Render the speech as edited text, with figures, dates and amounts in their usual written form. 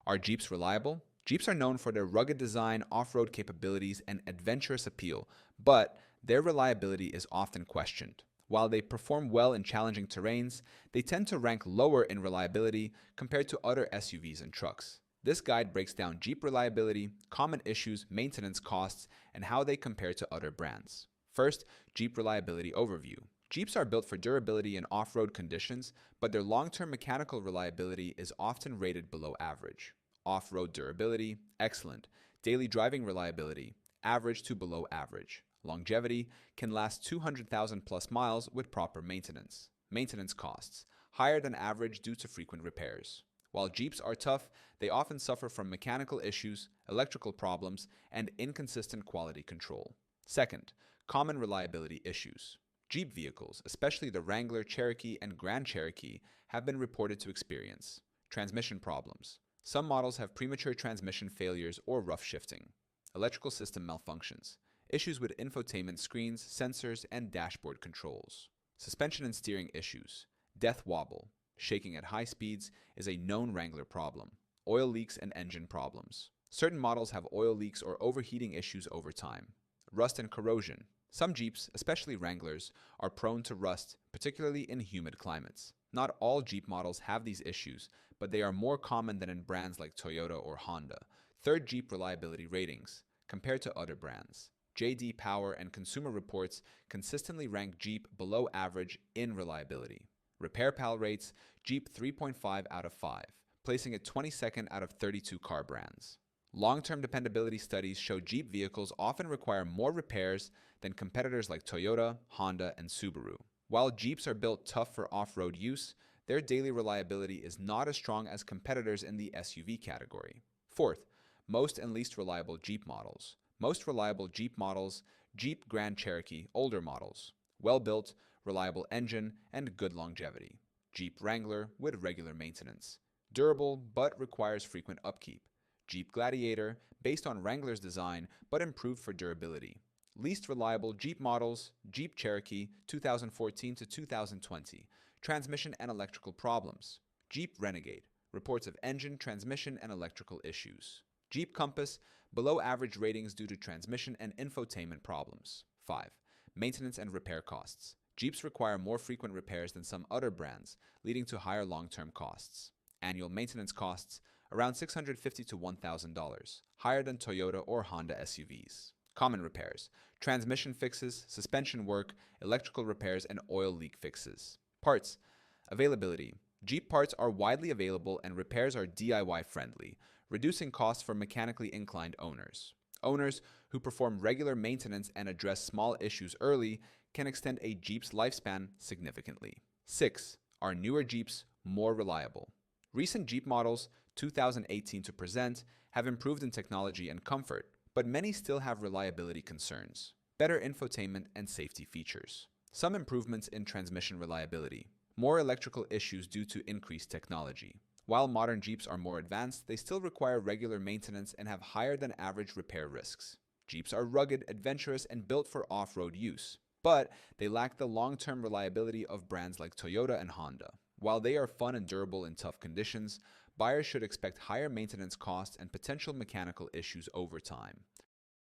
Are Jeeps reliable? Jeeps are known for their rugged design, off-road capabilities, and adventurous appeal, but their reliability is often questioned. While they perform well in challenging terrains, they tend to rank lower in reliability compared to other SUVs and trucks. This guide breaks down Jeep reliability, common issues, maintenance costs, and how they compare to other brands. First, Jeep reliability overview. Jeeps are built for durability in off-road conditions, but their long-term mechanical reliability is often rated below average. Off-road durability, excellent. Daily driving reliability, average to below average. Longevity, can last 200,000 plus miles with proper maintenance. Maintenance costs, higher than average due to frequent repairs. While Jeeps are tough, they often suffer from mechanical issues, electrical problems, and inconsistent quality control. Second, common reliability issues. Jeep vehicles, especially the Wrangler, Cherokee, and Grand Cherokee, have been reported to experience transmission problems. Some models have premature transmission failures or rough shifting. Electrical system malfunctions. Issues with infotainment screens, sensors, and dashboard controls. Suspension and steering issues. Death wobble. Shaking at high speeds is a known Wrangler problem. Oil leaks and engine problems. Certain models have oil leaks or overheating issues over time. Rust and corrosion. Some Jeeps, especially Wranglers, are prone to rust, particularly in humid climates. Not all Jeep models have these issues, but they are more common than in brands like Toyota or Honda. Third, Jeep reliability ratings. Compared to other brands, J.D. Power and Consumer Reports consistently rank Jeep below average in reliability. Repair Pal rates Jeep 3.5 out of 5, placing it 22nd out of 32 car brands. Long-term dependability studies show Jeep vehicles often require more repairs than competitors like Toyota, Honda, and Subaru. While Jeeps are built tough for off-road use, their daily reliability is not as strong as competitors in the SUV category. Fourth, most and least reliable Jeep models. Most reliable Jeep models, Jeep Grand Cherokee, older models. Well-built, reliable engine, and good longevity. Jeep Wrangler with regular maintenance. Durable, but requires frequent upkeep. Jeep Gladiator, based on Wrangler's design, but improved for durability. Least reliable Jeep models, Jeep Cherokee 2014 to 2020. Transmission and electrical problems. Jeep Renegade, reports of engine, transmission, and electrical issues. Jeep Compass, below average ratings due to transmission and infotainment problems. 5. Maintenance and repair costs. Jeeps require more frequent repairs than some other brands, leading to higher long-term costs. Annual maintenance costs, around $650 to $1,000, higher than Toyota or Honda SUVs. Common repairs, transmission fixes, suspension work, electrical repairs, and oil leak fixes. Parts, availability. Jeep parts are widely available and repairs are DIY friendly, reducing costs for mechanically inclined owners. Owners who perform regular maintenance and address small issues early can extend a Jeep's lifespan significantly. 6. Are newer Jeeps more reliable? Recent Jeep models, 2018 to present, have improved in technology and comfort, but many still have reliability concerns. Better infotainment and safety features. Some improvements in transmission reliability. More electrical issues due to increased technology. While modern Jeeps are more advanced, they still require regular maintenance and have higher than average repair risks. Jeeps are rugged, adventurous, and built for off-road use, but they lack the long-term reliability of brands like Toyota and Honda. While they are fun and durable in tough conditions, buyers should expect higher maintenance costs and potential mechanical issues over time.